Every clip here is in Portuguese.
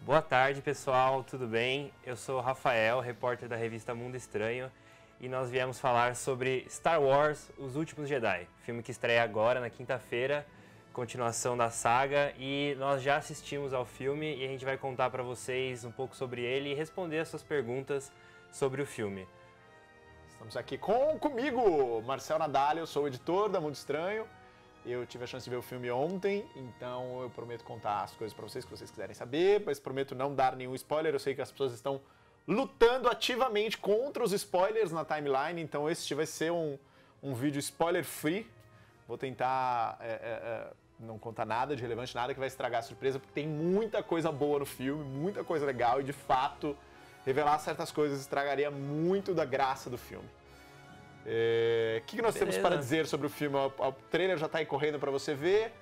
Boa tarde, pessoal, tudo bem? Eu sou o Rafael, repórter da revista Mundo Estranho, e nós viemos falar sobre Star Wars: Os Últimos Jedi, filme que estreia agora, na quinta-feira, continuação da saga, e nós já assistimos ao filme e a gente vai contar para vocês um pouco sobre ele e responder as suas perguntas sobre o filme. Estamos aqui comigo, Marcel Nadal, eu sou o editor da Mundo Estranho. Eu tive a chance de ver o filme ontem, então eu prometo contar as coisas para vocês que vocês quiserem saber, mas prometo não dar nenhum spoiler. Eu sei que as pessoas estão lutando ativamente contra os spoilers na timeline, então esse vai ser um vídeo spoiler free. Vou tentar não contar nada de relevante, nada que vai estragar a surpresa, porque tem muita coisa boa no filme, muita coisa legal, e de fato, revelar certas coisas estragaria muito da graça do filme. O que nós temos para dizer sobre o filme? O trailer já está aí correndo para você ver.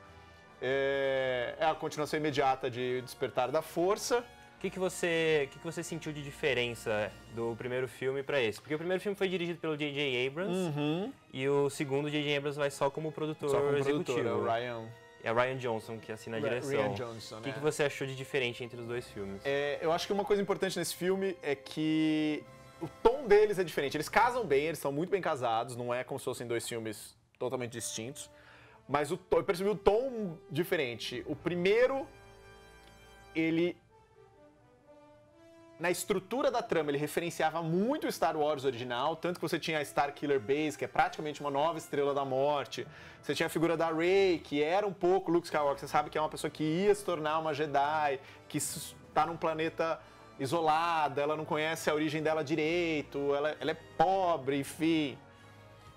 É a continuação imediata de Despertar da Força. O que você sentiu de diferença do primeiro filme para esse? Porque o primeiro filme foi dirigido pelo J.J. Abrams e o segundo J.J. Abrams vai só como produtor executivo. É o Ryan. É o Ryan Johnson que assina a direção. Ryan Johnson, O que você achou de diferente entre os dois filmes? Eu acho que uma coisa importante nesse filme é que o tom deles é diferente. Eles casam bem, eles são muito bem casados, não é como se fossem dois filmes totalmente distintos. Mas eu percebi o tom diferente. O primeiro, ele... Na estrutura da trama, ele referenciava muito o Star Wars original, tanto que você tinha a Starkiller Base, que é praticamente uma nova Estrela da Morte. Você tinha a figura da Rey, que era um pouco Luke Skywalker. Você sabe que é uma pessoa que ia se tornar uma Jedi, que está num planeta isolada, ela não conhece a origem dela direito, ela é pobre, enfim,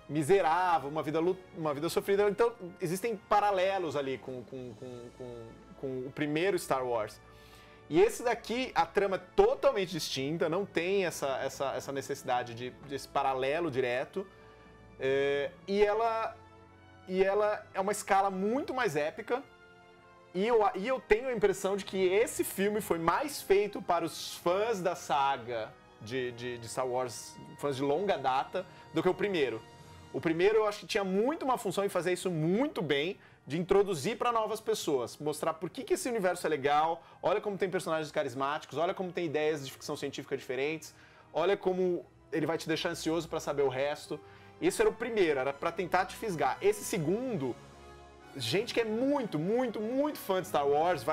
miserável, uma vida sofrida. Então, existem paralelos ali com o primeiro Star Wars. E esse daqui, a trama é totalmente distinta, não tem essa necessidade desse paralelo direto. E ela é uma escala muito mais épica. E eu tenho a impressão de que esse filme foi mais feito para os fãs da saga de Star Wars, fãs de longa data, do que o primeiro. O primeiro eu acho que tinha muito uma função em fazer isso muito bem, de introduzir para novas pessoas, mostrar por que esse universo é legal, olha como tem personagens carismáticos, olha como tem ideias de ficção científica diferentes, olha como ele vai te deixar ansioso para saber o resto. Esse era o primeiro, era para tentar te fisgar. Esse segundo, gente que é muito, muito, muito fã de Star Wars,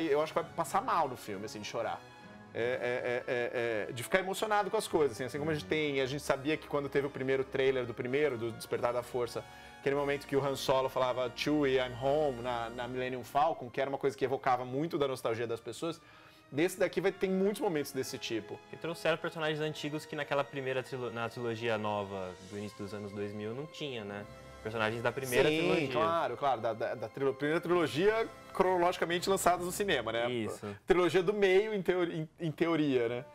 eu acho que vai passar mal no filme, assim, de chorar. De ficar emocionado com as coisas, assim como a gente sabia que quando teve o primeiro trailer do Despertar da Força, aquele momento que o Han Solo falava Chewie, I'm home, na Millennium Falcon, que era uma coisa que evocava muito da nostalgia das pessoas, nesse daqui ter muitos momentos desse tipo. E trouxeram personagens antigos que naquela na trilogia nova do início dos anos 2000 não tinha, né? Personagens da primeira trilogia. Sim, claro, da primeira trilogia cronologicamente lançadas no cinema, né? Isso. Trilogia do meio, em teoria, né?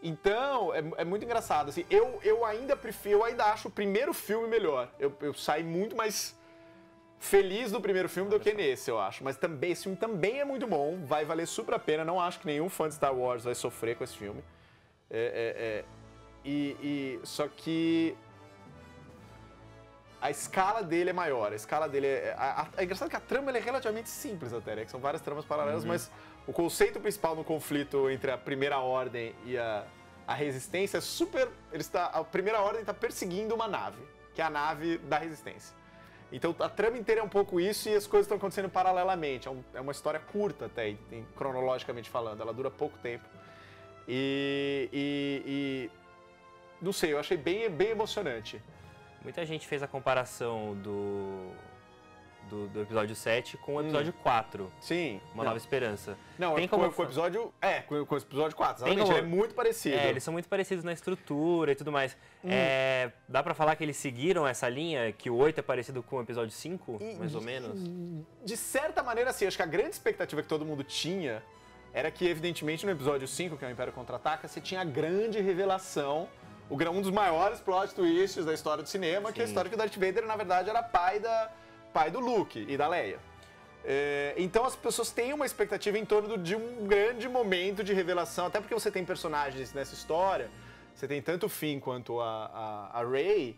Então, é muito engraçado, assim, eu ainda acho o primeiro filme melhor. Eu saí muito mais feliz do primeiro filme do que nesse, eu acho. Mas também, esse filme também é muito bom, vai valer super a pena. Não acho que nenhum fã de Star Wars vai sofrer com esse filme. Só que a escala dele é maior, a escala dele é engraçado que a trama é relativamente simples até, né? Que são várias tramas paralelas, mas o conceito principal no conflito entre a Primeira Ordem e a Resistência é super... A Primeira Ordem está perseguindo uma nave, que é a nave da Resistência. Então a trama inteira é um pouco isso e as coisas estão acontecendo paralelamente. É uma história curta até, cronologicamente falando, ela dura pouco tempo. Não sei, eu achei bem emocionante. Muita gente fez a comparação do episódio 7 com o episódio 4. Sim. Uma Nova Esperança. Não, com o episódio 4, exatamente, ele é muito parecido. Eles são muito parecidos na estrutura e tudo mais. Dá pra falar que eles seguiram essa linha, que o 8 é parecido com o episódio 5, mais ou menos? De certa maneira, sim. Acho que a grande expectativa que todo mundo tinha era que, evidentemente, no episódio 5, que é o Império Contra-Ataca, você tinha a grande revelação, um dos maiores plot twists da história do cinema, que é a história que o Darth Vader, na verdade, era pai do Luke e da Leia. Então as pessoas têm uma expectativa em torno de um grande momento de revelação, até porque você tem personagens nessa história, você tem tanto o Finn quanto a Rey,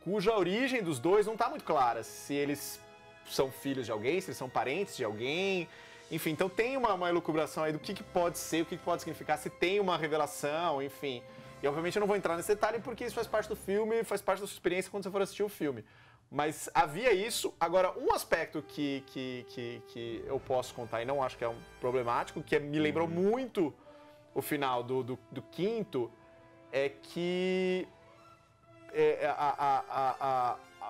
cuja origem dos dois não está muito clara, se eles são filhos de alguém, se eles são parentes de alguém. Enfim, então tem uma elucubração aí do que pode ser, o que pode significar, se tem uma revelação, enfim. E obviamente eu não vou entrar nesse detalhe porque isso faz parte do filme, faz parte da sua experiência quando você for assistir o filme. Mas havia isso. Agora, um aspecto que eu posso contar e não acho que é um problemático, que me lembrou muito o final do quinto, é que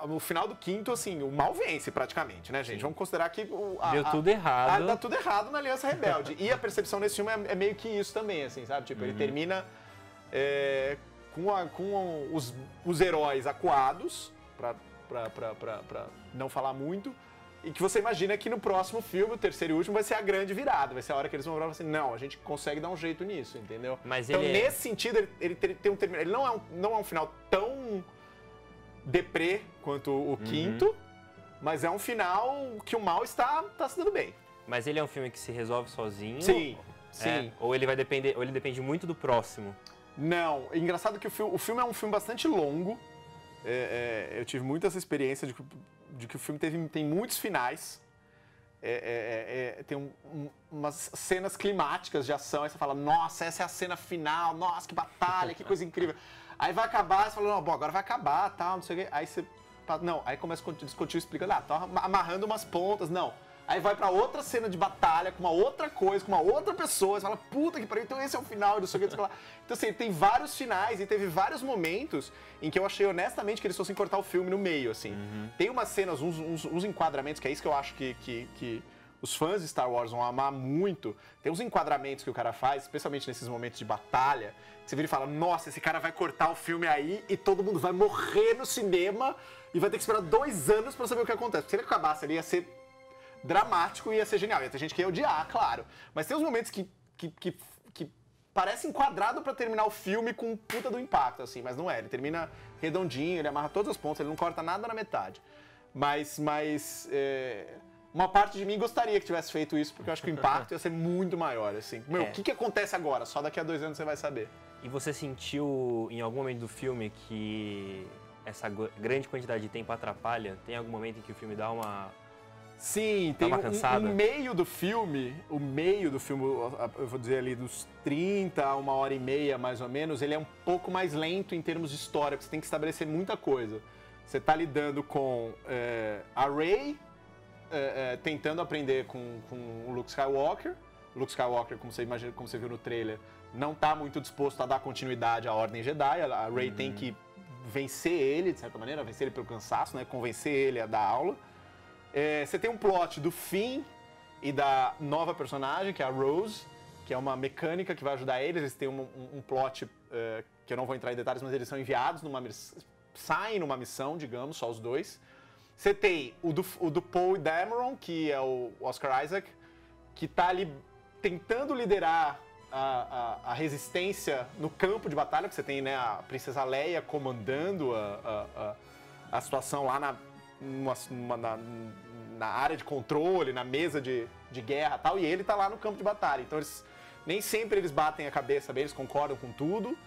no final do quinto, assim, o mal vence praticamente, né, gente? Sim. Vamos considerar que... Deu tudo errado. Dá tudo errado na Aliança Rebelde. E a percepção nesse filme é meio que isso também, assim, sabe? Tipo, ele termina com os heróis acuados, pra não falar muito, e que você imagina que no próximo filme, o terceiro e último, vai ser a grande virada, vai ser a hora que eles vão falar assim, não, a gente consegue dar um jeito nisso, entendeu? Mas então, nesse sentido, ele tem um termo, ele não é um final tão deprê quanto o quinto, mas é um final que o mal está se dando bem. Mas ele é um filme que se resolve sozinho? Sim, sim. Ou ele depende muito do próximo? Não, é engraçado que o filme é um filme bastante longo. Eu tive muito essa experiência de que o filme tem muitos finais. Tem umas cenas climáticas de ação, aí você fala, nossa, essa é a cena final, nossa, que batalha, que coisa incrível. Aí vai acabar, você fala, não, bom, agora vai acabar, tal, não sei o quê. Aí você fala, não, aí começa a discutir, explicando, tô amarrando umas pontas, não. Aí vai pra outra cena de batalha, com uma outra coisa, com uma outra pessoa, você fala, puta que pariu, então esse é o final, não sei o que, então assim, tem vários finais e teve vários momentos em que eu achei honestamente que eles fossem cortar o filme no meio, assim. Tem umas cenas, uns enquadramentos, que é isso que eu acho que os fãs de Star Wars vão amar muito. Tem uns enquadramentos que o cara faz, especialmente nesses momentos de batalha, que você vira e fala, nossa, esse cara vai cortar o filme aí e todo mundo vai morrer no cinema e vai ter que esperar 2 anos pra saber o que acontece. Porque se ele acabasse ali, ia ser dramático e ia ser genial. Ia ter gente que ia odiar, claro. Mas tem uns momentos que parece enquadrado pra terminar o filme com um puta do impacto, assim. Mas não é. Ele termina redondinho, ele amarra todas as pontas, ele não corta nada na metade. Mas uma parte de mim gostaria que tivesse feito isso, porque eu acho que o impacto ia ser muito maior, assim. Meu, o que acontece agora? Só daqui a 2 anos você vai saber. E você sentiu, em algum momento do filme, que essa grande quantidade de tempo atrapalha? Tem algum momento em que o filme dá uma... Sim, tem o meio do filme, eu vou dizer ali dos 30 a 1h30 mais ou menos, ele é um pouco mais lento em termos de história, porque você tem que estabelecer muita coisa. Você está lidando com a Rey tentando aprender com o Luke Skywalker. O Luke Skywalker, como você viu no trailer, não está muito disposto a dar continuidade à Ordem Jedi. A Rey tem que vencer ele, de certa maneira, vencer ele pelo cansaço, né? Convencer ele a dar aula. Você tem um plot do Finn e da nova personagem, que é a Rose, que é uma mecânica que vai ajudar eles. Eles têm um plot que eu não vou entrar em detalhes, mas eles são enviados saem numa missão, digamos, só os dois. Você tem o do Poe Dameron, que é o Oscar Isaac, que está ali tentando liderar a resistência no campo de batalha, que você tem, né, a Princesa Leia comandando a situação lá na área de controle, na mesa de guerra e tal, e ele tá lá no campo de batalha. Então nem sempre eles batem a cabeça bem, eles concordam com tudo.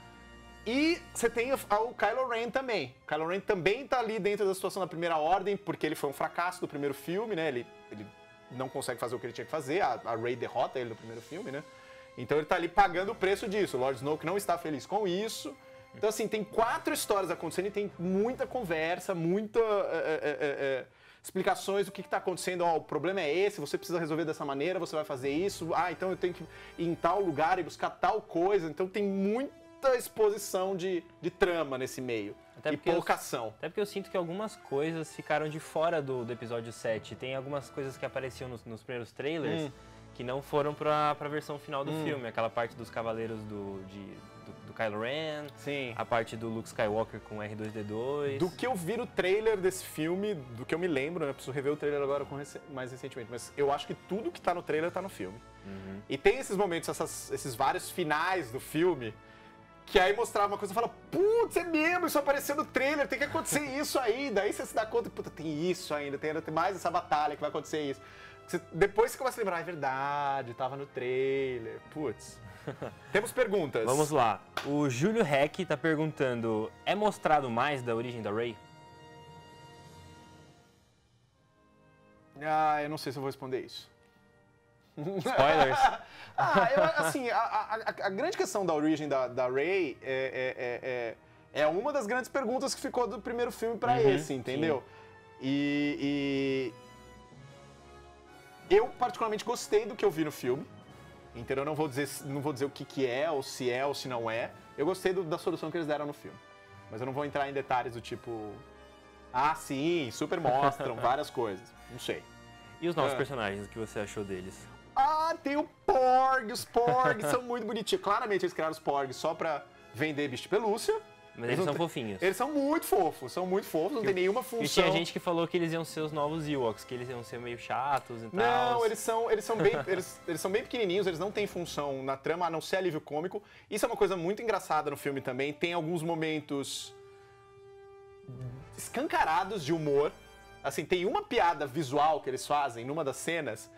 E você tem o Kylo Ren também. O Kylo Ren também tá ali dentro da situação da Primeira Ordem, porque ele foi um fracasso do primeiro filme, né? Ele não consegue fazer o que ele tinha que fazer, a Rey derrota ele no primeiro filme, né? Então ele tá ali pagando o preço disso. O Lord Snoke não está feliz com isso. Então, assim, tem 4 histórias acontecendo e tem muita conversa, muita explicações do que está acontecendo. O problema é esse, você precisa resolver dessa maneira, você vai fazer isso. Então eu tenho que ir em tal lugar e buscar tal coisa. Então tem muita exposição de trama nesse meio. E pouca ação. Até porque eu sinto que algumas coisas ficaram de fora do episódio 7. Tem algumas coisas que apareciam nos primeiros trailers que não foram pra versão final do filme. Aquela parte dos cavaleiros do Kylo Ren, sim, a parte do Luke Skywalker com R2-D2. Do que eu vi no trailer desse filme, do que eu me lembro, né? Eu preciso rever o trailer agora mais recentemente, mas eu acho que tudo que tá no trailer tá no filme. E tem esses momentos, esses vários finais do filme, que aí mostrava uma coisa e fala, putz, é mesmo, isso apareceu no trailer, tem que acontecer isso aí. Daí você se dá conta, puta, tem isso ainda, tem mais essa batalha que vai acontecer isso. Depois você começa a lembrar, é verdade, tava no trailer, putz. Temos perguntas. Vamos lá. O Júlio Heck tá perguntando, é mostrado mais da origem da Rey? Eu não sei se eu vou responder isso. Spoilers? Assim, a grande questão da origem da Rey é uma das grandes perguntas que ficou do primeiro filme pra esse, entendeu? E eu particularmente gostei do que eu vi no filme, entendeu? Eu não vou dizer o que é, ou se não é. Eu gostei da solução que eles deram no filme. Mas eu não vou entrar em detalhes do tipo... Ah, sim, super mostram várias coisas. Não sei. E os novos personagens, o que você achou deles? Ah, tem o Porg. Os Porgs são muito bonitinhos. Claramente eles criaram os Porgs só pra vender bicho de pelúcia. Mas eles são fofinhos. Eles são muito fofos, não tem nenhuma função. E tinha gente que falou que eles iam ser os novos Ewoks, que eles iam ser meio chatos e tal. Não, eles são bem pequenininhos, eles não têm função na trama, a não ser alívio cômico. Isso é uma coisa muito engraçada no filme também. Tem alguns momentos escancarados de humor. Assim, tem uma piada visual que eles fazem numa das cenas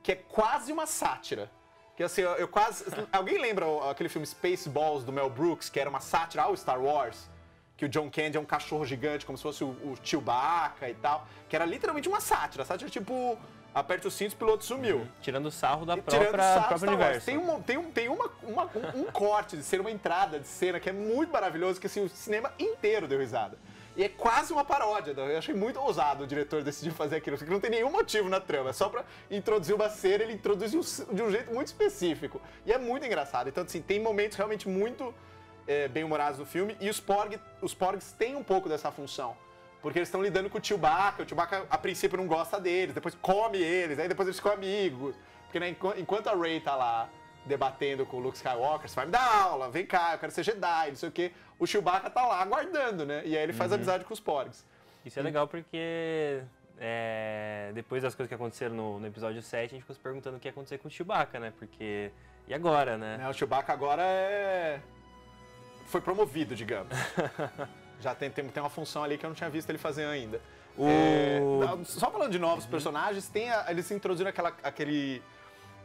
que é quase uma sátira. Que assim, eu quase... Alguém lembra aquele filme Spaceballs do Mel Brooks, que era uma sátira ao Star Wars? Que o John Candy é um cachorro gigante, como se fosse o Chewbacca e tal. Que era literalmente uma sátira. A sátira tipo, aperta os cintos, o piloto sumiu. Tirando sarro do próprio universo. Tem um corte de cena, uma entrada de cena que é muito maravilhoso, que assim, o cinema inteiro deu risada. E é quase uma paródia. Eu achei muito ousado o diretor decidir fazer aquilo, porque não tem nenhum motivo na trama. É só pra introduzir uma cena, ele introduz de um jeito muito específico. E é muito engraçado. Então, assim, tem momentos realmente muito bem-humorados no filme. E os Porgs têm um pouco dessa função. Porque eles estão lidando com o Chewbacca. O Chewbacca, a princípio, não gosta deles. Depois come eles. Aí depois eles ficam amigos. Porque né, enquanto a Rey tá lá debatendo com o Luke Skywalker, você vai me dar aula, vem cá, eu quero ser Jedi, não sei o quê. O Chewbacca tá lá aguardando, né? E aí ele faz amizade com os Porgs. Isso é legal porque depois das coisas que aconteceram no episódio 7, a gente ficou se perguntando o que ia acontecer com o Chewbacca, né? Porque... E agora, né? O Chewbacca agora foi promovido, digamos. Já tem uma função ali que eu não tinha visto ele fazer ainda. Só falando de novos personagens, eles introduziram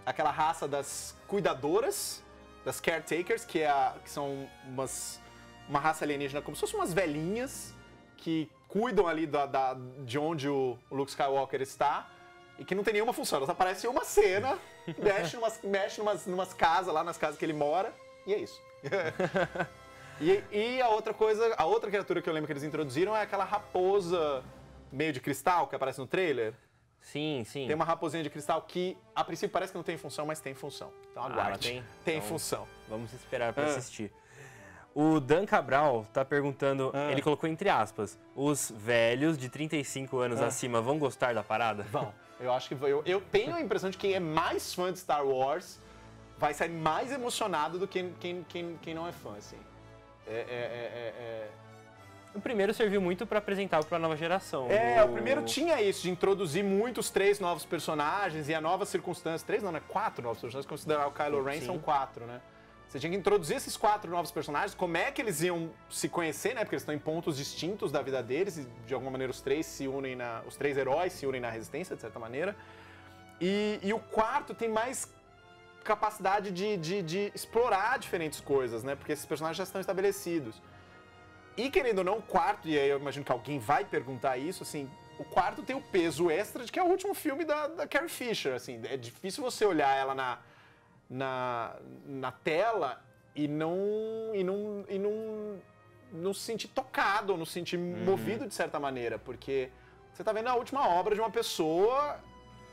aquela raça das cuidadoras, das caretakers, que são uma raça alienígena como se fossem umas velhinhas que cuidam ali de onde o Luke Skywalker está e que não tem nenhuma função. Elas aparecem em uma cena, mexem numas casas lá, nas casas que ele mora, e é isso. E a outra criatura que eu lembro que eles introduziram é aquela raposa meio de cristal que aparece no trailer. Sim, sim. Tem uma raposinha de cristal que, a princípio, parece que não tem função, mas tem função. Então aguarde. Tem então, função. Vamos esperar para assistir. O Dan Cabral tá perguntando, ele colocou entre aspas, os velhos de 35 anos acima vão gostar da parada? Vão. Eu acho que eu tenho a impressão de que quem é mais fã de Star Wars vai sair mais emocionado do que quem não é fã, assim. O primeiro serviu muito para apresentar para a nova geração. O primeiro tinha isso, de introduzir muitos 3 novos personagens e a novas circunstâncias. 3 não, né? 4 novos personagens, considerar o Kylo Ren são 4, né? Você tinha que introduzir esses 4 novos personagens, como é que eles iam se conhecer, né? Porque eles estão em pontos distintos da vida deles e, de alguma maneira, os 3 heróis se unem na Resistência, de certa maneira. E o quarto tem mais capacidade de explorar diferentes coisas, né? Porque esses personagens já estão estabelecidos. E, querendo ou não, o quarto, e aí eu imagino que alguém vai perguntar isso, assim, o quarto tem o peso extra de que é o último filme da Carrie Fisher, assim. É difícil você olhar ela na tela e não se sentir tocado, ou não se sentir movido de certa maneira, porque você tá vendo a última obra de uma pessoa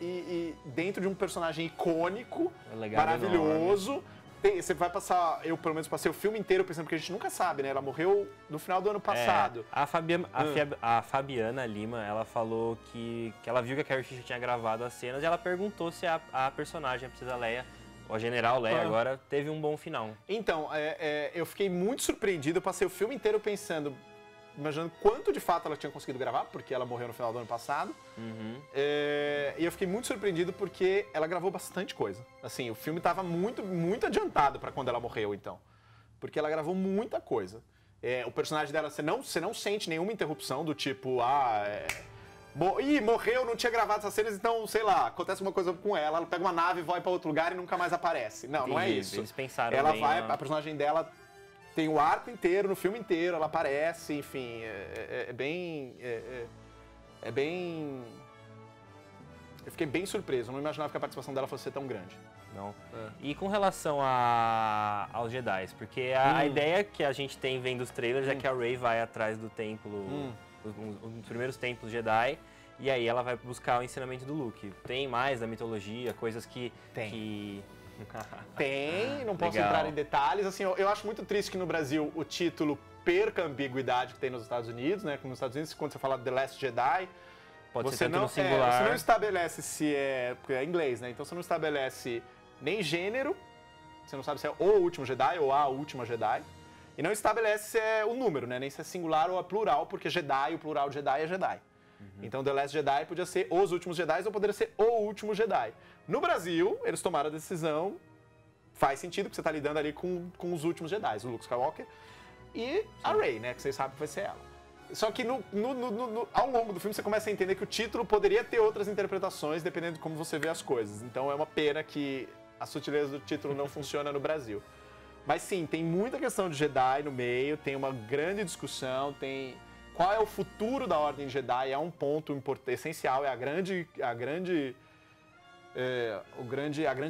e dentro de um personagem icônico, maravilhoso. Você vai passar, eu pelo menos passei o filme inteiro pensando, porque a gente nunca sabe, né? Ela morreu no final do ano passado. A Fabiana Lima, ela falou que ela viu que a Carrie Fisher tinha gravado as cenas e ela perguntou se a personagem, a Princesa Leia, ou a General Leia agora, teve um bom final. Então, eu fiquei muito surpreendido, eu passei o filme inteiro pensando, imaginando quanto de fato ela tinha conseguido gravar, porque ela morreu no final do ano passado. E eu fiquei muito surpreendido porque ela gravou bastante coisa. Assim, o filme estava muito, muito adiantado para quando ela morreu, então. Porque ela gravou muita coisa. O personagem dela, você não sente nenhuma interrupção do tipo, morreu, não tinha gravado essas cenas, então, sei lá, acontece uma coisa com ela pega uma nave, vai para outro lugar e nunca mais aparece. Não, não é isso. Eles pensaram ela a personagem dela tem o arco inteiro, no filme inteiro, ela aparece, enfim, é bem Eu fiquei bem surpreso, eu não imaginava que a participação dela fosse ser tão grande. Não. E com relação aos Jedi, porque a ideia que a gente tem vendo os trailers é que a Rey vai atrás do templo, os primeiros templos Jedi, e aí ela vai buscar o ensinamento do Luke. Tem mais da mitologia, coisas que... Tem, não posso Legal. entrar em detalhes. Assim, eu acho muito triste que no Brasil o título perca a ambiguidade que tem nos Estados Unidos, né? Como nos Estados Unidos, quando você fala The Last Jedi, Pode ser você tanto não, no singular. você não estabelece se é... Porque é inglês, né? Então você não estabelece nem gênero, você não sabe se é o último Jedi ou a última Jedi, e não estabelece se é o número, né? Nem se é singular ou é plural, porque Jedi, o plural de Jedi é Jedi. Então The Last Jedi podia ser os últimos Jedi ou poderia ser o último Jedi. No Brasil, eles tomaram a decisão, faz sentido, porque você está lidando ali com os últimos Jedi, o Luke Skywalker e a Rey, né? Que vocês sabem que vai ser ela. Só que ao longo do filme você começa a entender que o título poderia ter outras interpretações dependendo de como você vê as coisas. Então é uma pena que a sutileza do título não funciona no Brasil. Mas sim, tem muita questão de Jedi no meio, tem uma grande discussão, tem... Qual é o futuro da Ordem Jedi? É um ponto essencial, é a grande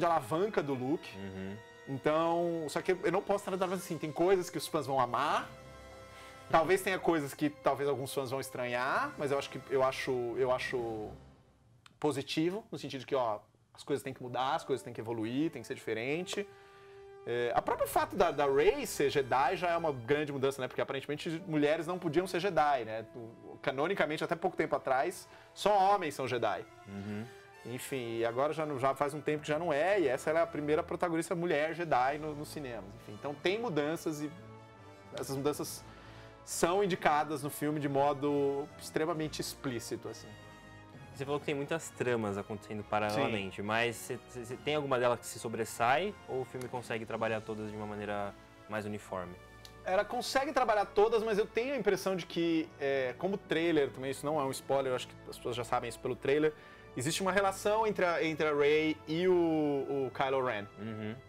alavanca do Luke. Então, só que eu não posso tratar mais assim, tem coisas que os fãs vão amar, talvez tenha coisas que talvez alguns fãs vão estranhar, mas eu acho positivo, no sentido de que, ó, as coisas têm que mudar, as coisas têm que evoluir, tem que ser diferente. A próprio fato da Rey ser Jedi já é uma grande mudança, né? Porque aparentemente mulheres não podiam ser Jedi, né? Canonicamente, até pouco tempo atrás, só homens são Jedi. Enfim, e agora já faz um tempo que já não é, e essa é a primeira protagonista mulher Jedi nos cinemas. Enfim, então tem mudanças e essas mudanças são indicadas no filme de modo extremamente explícito, assim. Você falou que tem muitas tramas acontecendo paralelamente, mas você tem alguma delas que se sobressai ou o filme consegue trabalhar todas de uma maneira mais uniforme? Ela consegue trabalhar todas, mas eu tenho a impressão de que, como trailer, também isso não é um spoiler, eu acho que as pessoas já sabem isso pelo trailer, existe uma relação entre a Rey e o Kylo Ren.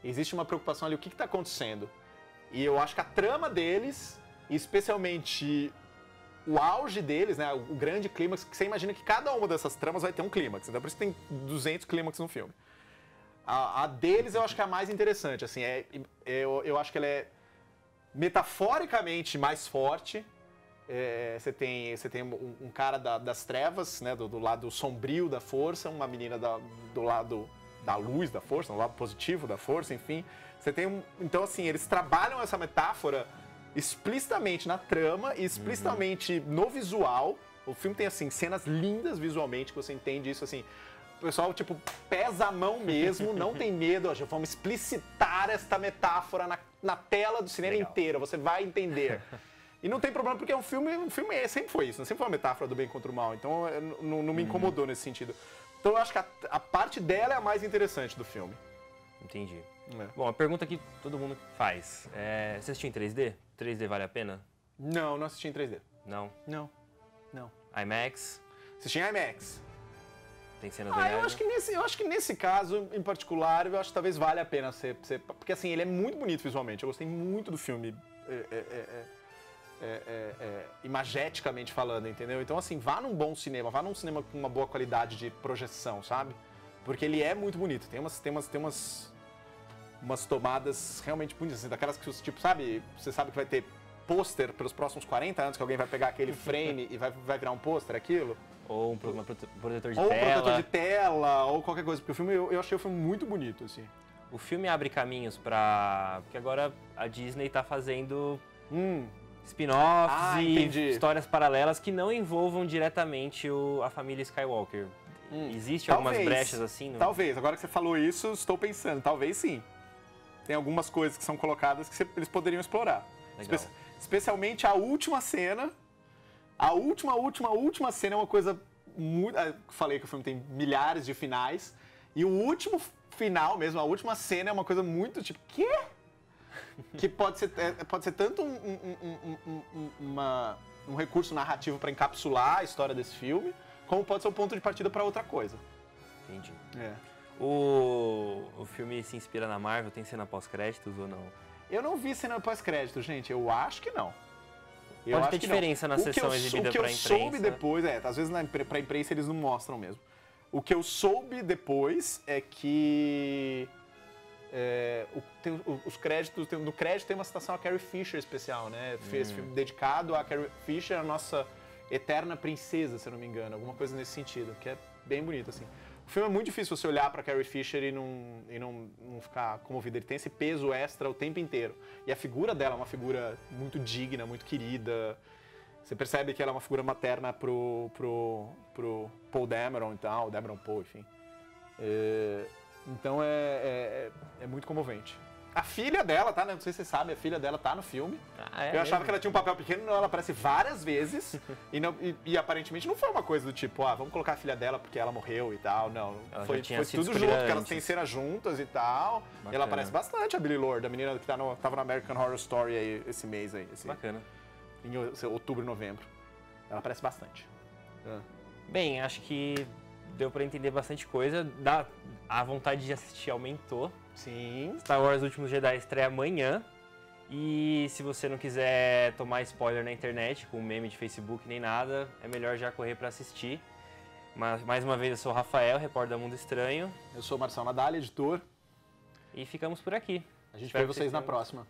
Existe uma preocupação ali, o que está acontecendo? E eu acho que a trama deles, especialmente o auge deles, né, o grande clímax, que você imagina que cada uma dessas tramas vai ter um clímax, então por isso tem 200 clímax no filme. A deles eu acho que é a mais interessante, assim, eu acho que ela é metaforicamente mais forte. Você tem um cara das trevas, né, do lado sombrio da força, uma menina do lado da luz da força, do lado positivo da força, enfim. Então, assim, eles trabalham essa metáfora explicitamente na trama e explicitamente no visual. O filme tem, assim, cenas lindas visualmente, que você entende isso, assim. O pessoal, tipo, pesa a mão mesmo, não tem medo, já vamos explicitar esta metáfora na tela do cinema inteiro, você vai entender. E não tem problema, porque um filme sempre foi isso, sempre foi uma metáfora do bem contra o mal, então não me incomodou nesse sentido. Então eu acho que a parte dela é a mais interessante do filme. Entendi. Bom, a pergunta que todo mundo faz, você assistiu em 3D? 3D vale a pena? Não assisti em 3D. Não? Não. IMAX? Assisti em IMAX. Tem cenas legais? Eu acho que nesse caso, em particular, eu acho que talvez valha a pena ser... Porque assim, ele é muito bonito visualmente, eu gostei muito do filme, imageticamente falando, entendeu? Então assim, vá num bom cinema, vá num cinema com uma boa qualidade de projeção, sabe? Porque ele é muito bonito, tem umas tomadas realmente bonitas, assim, daquelas que, tipo, sabe, você sabe que vai ter pôster pelos próximos 40 anos, que alguém vai pegar aquele frame e vai virar um pôster, aquilo. Ou um protetor de tela. Ou um protetor de tela, ou qualquer coisa, porque o filme, eu achei o filme muito bonito, assim. O filme abre caminhos pra... Porque agora a Disney tá fazendo spin-offs e histórias paralelas que não envolvam diretamente a família Skywalker. Existe algumas brechas assim? Talvez, agora que você falou isso, estou pensando, talvez sim. Tem algumas coisas que são colocadas que eles poderiam explorar. Especialmente a última cena. A última cena é uma coisa muito... Falei que o filme tem milhares de finais. E o último final mesmo, a última cena é uma coisa muito tipo... Quê? Que pode ser tanto um recurso narrativo para encapsular a história desse filme, como pode ser um ponto de partida para outra coisa. Entendi. O filme se inspira na Marvel? Tem cena pós-créditos ou não? Eu não vi cena pós-crédito, gente. Eu acho que não. Pode ter diferença na sessão exibida pra imprensa. O que eu soube depois, às vezes pra imprensa eles não mostram mesmo. O que eu soube depois é que os créditos, no crédito tem uma citação a Carrie Fisher especial, né? Fez filme dedicado a Carrie Fisher, a nossa eterna princesa, se eu não me engano, alguma coisa nesse sentido, que é bem bonito, assim. O filme é muito difícil você olhar para Carrie Fisher e não ficar comovido. Ele tem esse peso extra o tempo inteiro. E a figura dela é uma figura muito digna, muito querida. Você percebe que ela é uma figura materna pro Paul Dameron e tal, Dameron Paul, enfim. Então é muito comovente. A filha dela, tá? Não sei se você sabe, a filha dela tá no filme. Eu achava que ela tinha um papel pequeno, não, ela aparece várias vezes. e aparentemente não foi uma coisa do tipo, vamos colocar a filha dela porque ela morreu e tal. Não, foi tudo junto, porque elas têm cenas juntas e tal. Bacana. E ela aparece bastante, a Billie Lourd, a menina que tava no American Horror Story aí, esse mês aí. Bacana. Em outubro, novembro. Ela aparece bastante. Bem, acho que deu pra entender bastante coisa. A vontade de assistir aumentou. Sim. Star Wars Últimos Jedi estreia amanhã. E se você não quiser tomar spoiler na internet, com meme de Facebook nem nada, é melhor já correr pra assistir. Mas, mais uma vez, eu sou o Rafael, repórter da Mundo Estranho. Eu sou o Marcelo Nadal, editor. E ficamos por aqui. A gente vê vocês na próxima.